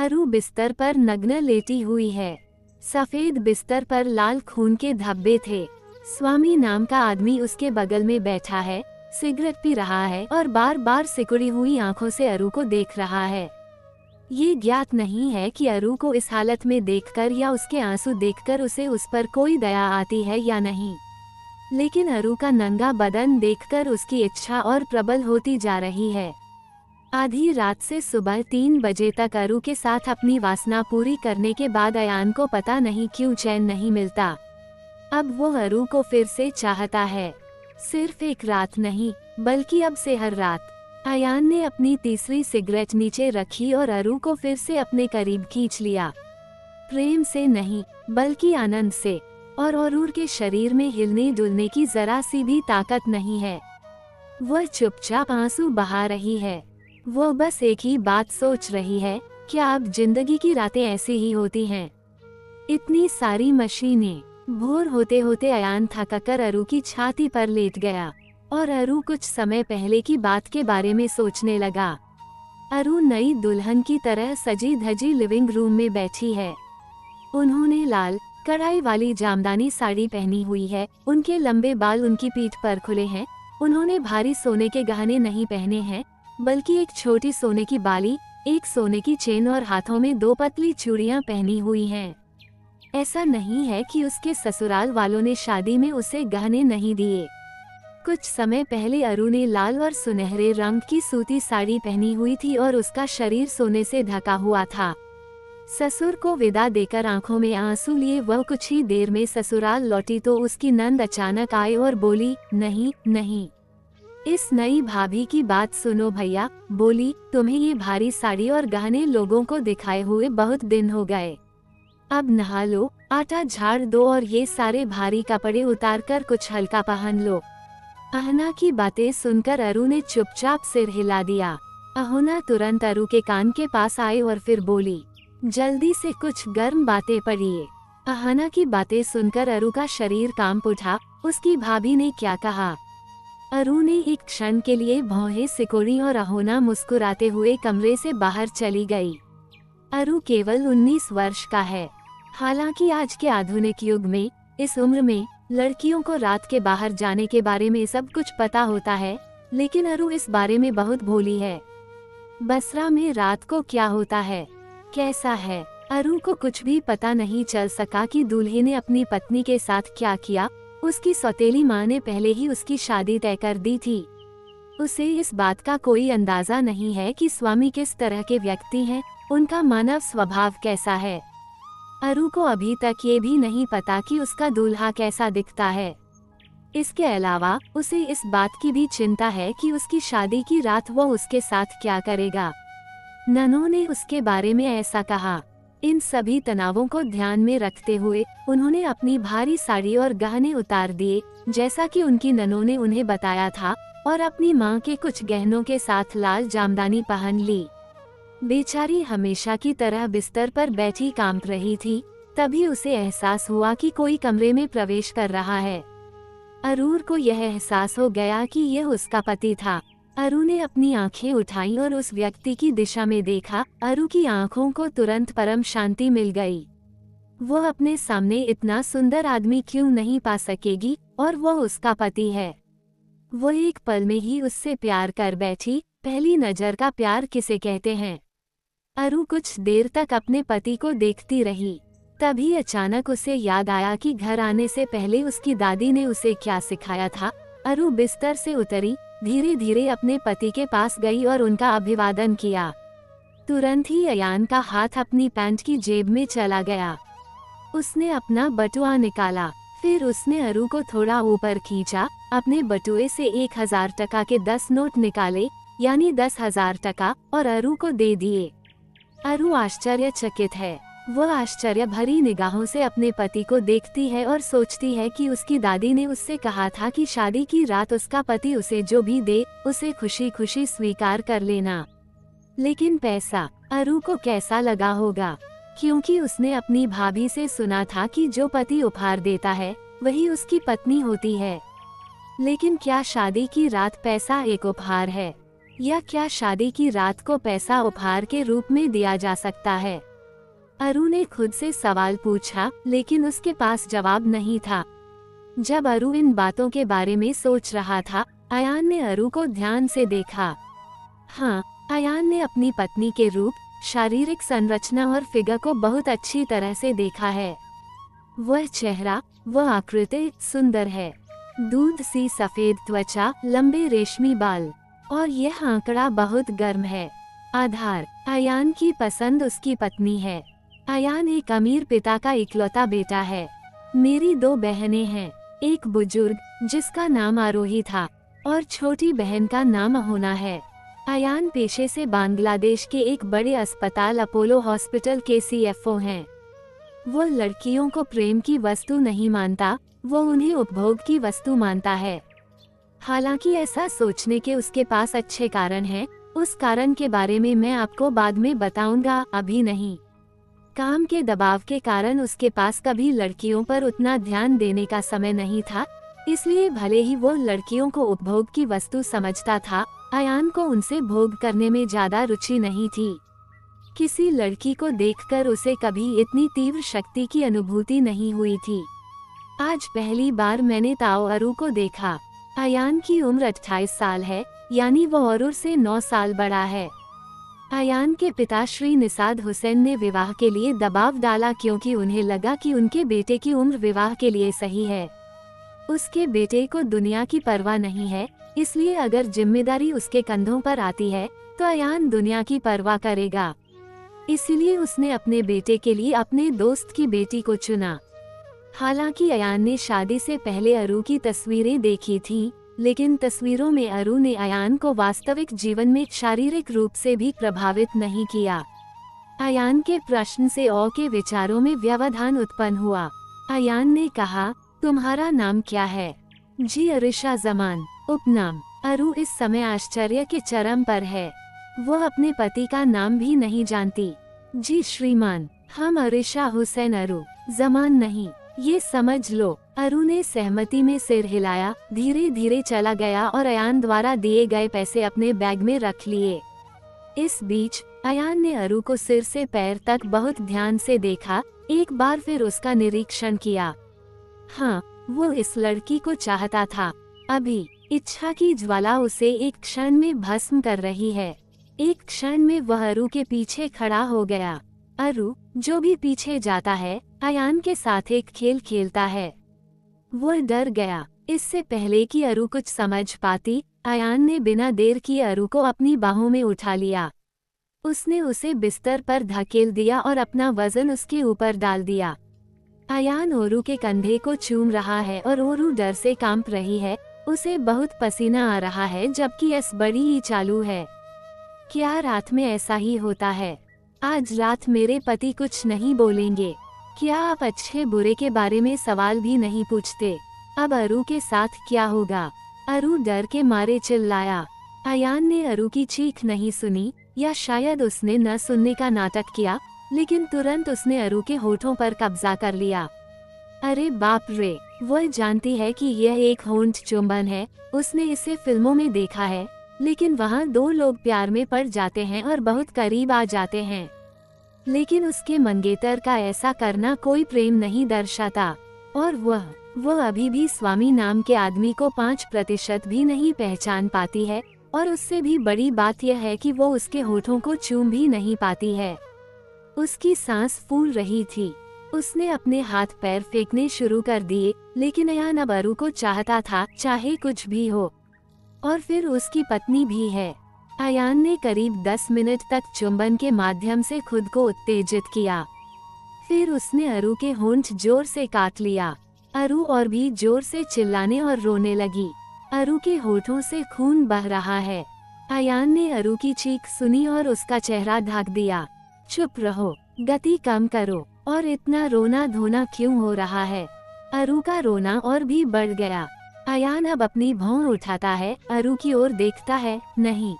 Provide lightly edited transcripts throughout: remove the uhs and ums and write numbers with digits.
अरु बिस्तर पर नग्न लेटी हुई है। सफेद बिस्तर पर लाल खून के धब्बे थे। स्वामी नाम का आदमी उसके बगल में बैठा है, सिगरेट पी रहा है और बार बार सिकुड़ी हुई आंखों से अरु को देख रहा है। ये ज्ञात नहीं है कि अरु को इस हालत में देखकर या उसके आंसू देखकर उसे उस पर कोई दया आती है या नहीं, लेकिन अरु का नंगा बदन देखकर उसकी इच्छा और प्रबल होती जा रही है। आधी रात से सुबह 3 बजे तक अरु के साथ अपनी वासना पूरी करने के बाद अयान को पता नहीं क्यों चैन नहीं मिलता। अब वो अरु को फिर से चाहता है, सिर्फ एक रात नहीं बल्कि अब से हर रात। अयान ने अपनी तीसरी सिगरेट नीचे रखी और अरु को फिर से अपने करीब खींच लिया, प्रेम से नहीं बल्कि आनंद से। और अरु के शरीर में हिलने डुलने की जरा सी भी ताकत नहीं है। वह चुपचाप आंसू बहा रही है। वो बस एक ही बात सोच रही है, क्या अब जिंदगी की रातें ऐसी ही होती हैं? इतनी सारी मशीनें। भोर होते होते अयान थककर अरु की छाती पर लेट गया और अरु कुछ समय पहले की बात के बारे में सोचने लगा। अरु नई दुल्हन की तरह सजी धजी लिविंग रूम में बैठी है। उन्होंने लाल कढ़ाई वाली जामदानी साड़ी पहनी हुई है। उनके लंबे बाल उनकी पीठ पर खुले हैं। उन्होंने भारी सोने के गहने नहीं पहने हैं, बल्कि एक छोटी सोने की बाली, एक सोने की चेन और हाथों में 2 पतली चूड़ियां पहनी हुई हैं। ऐसा नहीं है कि उसके ससुराल वालों ने शादी में उसे गहने नहीं दिए। कुछ समय पहले अरु ने लाल और सुनहरे रंग की सूती साड़ी पहनी हुई थी और उसका शरीर सोने से ढका हुआ था। ससुर को विदा देकर आंखों में आंसू लिए वह कुछ ही देर में ससुराल लौटी तो उसकी नंद अचानक आई और बोली, नहीं नहीं, इस नई भाभी की बात सुनो भैया। बोली, तुम्हें ये भारी साड़ी और गहने लोगों को दिखाए हुए बहुत दिन हो गए। अब नहा लो, आटा झाड़ दो और ये सारे भारी कपड़े उतारकर कुछ हल्का पहन लो। अहना की बातें सुनकर अरु ने चुपचाप सिर हिला दिया। अहुना तुरंत अरु के कान के पास आए और फिर बोली, जल्दी से कुछ गर्म बातें पढ़िए। अहना की बातें सुनकर अरु का शरीर कांप उठा। उसकी भाभी ने क्या कहा? अरु ने एक क्षण के लिए भौहें सिकोड़ी और अहुना मुस्कुराते हुए कमरे से बाहर चली गई। अरु केवल 19 वर्ष का है। हालांकि आज के आधुनिक युग में इस उम्र में लड़कियों को रात के बाहर जाने के बारे में सब कुछ पता होता है, लेकिन अरु इस बारे में बहुत भोली है। बसरा में रात को क्या होता है, कैसा है, अरु को कुछ भी पता नहीं चल सका कि दूल्हे ने अपनी पत्नी के साथ क्या किया। उसकी सौतेली माँ ने पहले ही उसकी शादी तय कर दी थी। उसे इस बात का कोई अंदाजा नहीं है कि स्वामी किस तरह के व्यक्ति हैं, उनका मानव स्वभाव कैसा है। अरु को अभी तक ये भी नहीं पता कि उसका दूल्हा कैसा दिखता है। इसके अलावा उसे इस बात की भी चिंता है कि उसकी शादी की रात वो उसके साथ क्या करेगा। ननों ने उसके बारे में ऐसा कहा। इन सभी तनावों को ध्यान में रखते हुए उन्होंने अपनी भारी साड़ी और गहने उतार दिए, जैसा कि उनकी ननों ने उन्हें बताया था, और अपनी माँ के कुछ गहनों के साथ लाल जामदानी पहन ली। बेचारी हमेशा की तरह बिस्तर पर बैठी कांप रही थी। तभी उसे एहसास हुआ कि कोई कमरे में प्रवेश कर रहा है। अरूर को यह एहसास हो गया कि यह उसका पति था। अरु ने अपनी आंखें उठाई और उस व्यक्ति की दिशा में देखा। अरु की आंखों को तुरंत परम शांति मिल गई। वो अपने सामने इतना सुंदर आदमी क्यों नहीं पा सकेगी, और वो उसका पति है। वो एक पल में ही उससे प्यार कर बैठी। पहली नजर का प्यार किसे कहते हैं? अरु कुछ देर तक अपने पति को देखती रही। तभी अचानक उसे याद आया कि घर आने से पहले उसकी दादी ने उसे क्या सिखाया था। अरु बिस्तर से उतरी, धीरे धीरे अपने पति के पास गई और उनका अभिवादन किया। तुरंत ही अयान का हाथ अपनी पैंट की जेब में चला गया। उसने अपना बटुआ निकाला, फिर उसने अरु को थोड़ा ऊपर खींचा। अपने बटुए से 1000 टका के 10 नोट निकाले, यानी 10,000 टका, और अरु को दे दिए। अरु आश्चर्यचकित है। वह आश्चर्य भरी निगाहों से अपने पति को देखती है और सोचती है कि उसकी दादी ने उससे कहा था कि शादी की रात उसका पति उसे जो भी दे उसे खुशी खुशी स्वीकार कर लेना। लेकिन पैसा अरु को कैसा लगा होगा, क्योंकि उसने अपनी भाभी से सुना था कि जो पति उपहार देता है वही उसकी पत्नी होती है। लेकिन क्या शादी की रात पैसा एक उपहार है? या क्या शादी की रात को पैसा उपहार के रूप में दिया जा सकता है? अरु ने खुद से सवाल पूछा, लेकिन उसके पास जवाब नहीं था। जब अरु इन बातों के बारे में सोच रहा था, अयान ने अरु को ध्यान से देखा। हाँ, अयान ने अपनी पत्नी के रूप, शारीरिक संरचना और फिगर को बहुत अच्छी तरह से देखा है। वह चेहरा, वह आकृति सुंदर है। दूध सी सफेद त्वचा, लंबे रेशमी बाल, और यह आंकड़ा बहुत गर्म है। आधार, अयान की पसंद उसकी पत्नी है। अयान एक अमीर पिता का इकलौता बेटा है। मेरी 2 बहनें हैं, एक बुजुर्ग जिसका नाम आरोही था और छोटी बहन का नाम अहोना है। अयान पेशे से बांग्लादेश के एक बड़े अस्पताल अपोलो हॉस्पिटल के CFO हैं। वो लड़कियों को प्रेम की वस्तु नहीं मानता, वो उन्हें उपभोग की वस्तु मानता है। हालांकि ऐसा सोचने के उसके पास अच्छे कारण हैं, उस कारण के बारे में मैं आपको बाद में बताऊंगा, अभी नहीं। काम के दबाव के कारण उसके पास कभी लड़कियों पर उतना ध्यान देने का समय नहीं था, इसलिए भले ही वो लड़कियों को उपभोग की वस्तु समझता था, अयान को उनसे भोग करने में ज्यादा रुचि नहीं थी। किसी लड़की को देखकर उसे कभी इतनी तीव्र शक्ति की अनुभूति नहीं हुई थी। आज पहली बार मैंने ताओ अरु को देखा। अयान की उम्र 28 साल है, यानी वो अरु से 9 साल बड़ा है। अयान के पिता श्री निसाद हुसैन ने विवाह के लिए दबाव डाला क्योंकि उन्हें लगा कि उनके बेटे की उम्र विवाह के लिए सही है। उसके बेटे को दुनिया की परवाह नहीं है, इसलिए अगर जिम्मेदारी उसके कंधों पर आती है तो अयान दुनिया की परवाह करेगा। इसलिए उसने अपने बेटे के लिए अपने दोस्त की बेटी को चुना। हालांकि अयान ने शादी से पहले अरु की तस्वीरें देखी थीं, लेकिन तस्वीरों में अरु ने अयान को वास्तविक जीवन में शारीरिक रूप से भी प्रभावित नहीं किया। अयान के प्रश्न से औ के विचारों में व्यवधान उत्पन्न हुआ। अयान ने कहा, तुम्हारा नाम क्या है? जी अरिशा जमान। उपनाम। अरु इस समय आश्चर्य के चरम पर है। वह अपने पति का नाम भी नहीं जानती। जी श्रीमान, हम अरिशा हुसैन अरु, जमान नहीं, ये समझ लो। अरु ने सहमति में सिर हिलाया, धीरे धीरे चला गया और अयान द्वारा दिए गए पैसे अपने बैग में रख लिए। इस बीच अयान ने अरु को सिर से पैर तक बहुत ध्यान से देखा, एक बार फिर उसका निरीक्षण किया। हाँ, वो इस लड़की को चाहता था। अभी इच्छा की ज्वाला उसे एक क्षण में भस्म कर रही है। एक क्षण में वह अरु के पीछे खड़ा हो गया। अरु, जो भी पीछे जाता है, अयान के साथ एक खेल खेलता है। वह डर गया। इससे पहले कि अरु कुछ समझ पाती, अयान ने बिना देर किए अरु को अपनी बाहों में उठा लिया। उसने उसे बिस्तर पर धकेल दिया और अपना वजन उसके ऊपर डाल दिया। अयान ओरू के कंधे को चूम रहा है और ओरू डर से कांप रही है। उसे बहुत पसीना आ रहा है जबकि एस बड़ी ही चालू है। क्या रात में ऐसा ही होता है? आज रात मेरे पति कुछ नहीं बोलेंगे। क्या आप अच्छे बुरे के बारे में सवाल भी नहीं पूछते? अब अरु के साथ क्या होगा? अरु डर के मारे चिल्लाया। अयान ने अरु की चीख नहीं सुनी, या शायद उसने न सुनने का नाटक किया, लेकिन तुरंत उसने अरु के होठों पर कब्जा कर लिया। अरे बाप रे, वह जानती है कि यह एक होंठ चुंबन है। उसने इसे फिल्मों में देखा है, लेकिन वहाँ दो लोग प्यार में पड़ जाते हैं और बहुत करीब आ जाते हैं, लेकिन उसके मंगेतर का ऐसा करना कोई प्रेम नहीं दर्शाता। और वह अभी भी स्वामी नाम के आदमी को 5% भी नहीं पहचान पाती है, और उससे भी बड़ी बात यह है कि वो उसके होठों को चूम भी नहीं पाती है। उसकी सांस फूल रही थी। उसने अपने हाथ पैर फेंकने शुरू कर दिए, लेकिन अयान अब अरु को चाहता था, चाहे कुछ भी हो। और फिर उसकी पत्नी भी है। अयान ने करीब 10 मिनट तक चुंबन के माध्यम से खुद को उत्तेजित किया। फिर उसने अरु के होंठ जोर से काट लिया। अरु और भी जोर से चिल्लाने और रोने लगी। अरु के होठों से खून बह रहा है। अयान ने अरु की चीख सुनी और उसका चेहरा ढक दिया। चुप रहो, गति कम करो, और इतना रोना धोना क्यों हो रहा है? अरु का रोना और भी बढ़ गया। अयान अब अपनी भौं उठाता है, अरु की ओर देखता है, नहीं,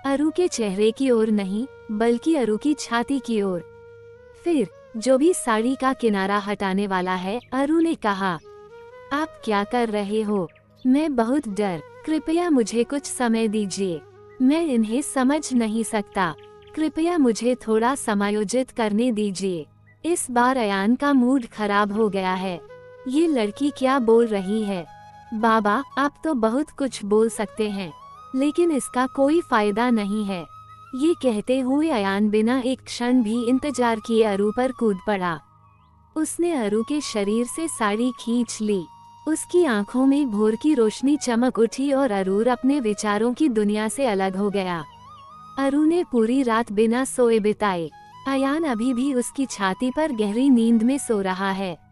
अरु के चेहरे की ओर नहीं, बल्कि अरु की छाती की ओर। फिर जो भी साड़ी का किनारा हटाने वाला है, अरु ने कहा, आप क्या कर रहे हो? मैं बहुत डर, कृपया मुझे कुछ समय दीजिए। मैं इन्हें समझ नहीं सकता। कृपया मुझे थोड़ा समायोजित करने दीजिए। इस बार अयान का मूड खराब हो गया है। ये लड़की क्या बोल रही है? बाबा, आप तो बहुत कुछ बोल सकते हैं, लेकिन इसका कोई फायदा नहीं है। ये कहते हुए अयान बिना एक क्षण भी इंतजार किए अरु पर कूद पड़ा। उसने अरु के शरीर से साड़ी खींच ली। उसकी आंखों में भोर की रोशनी चमक उठी और अरूर अपने विचारों की दुनिया से अलग हो गया। अरु ने पूरी रात बिना सोए बिताए। अयान अभी भी उसकी छाती पर गहरी नींद में सो रहा है।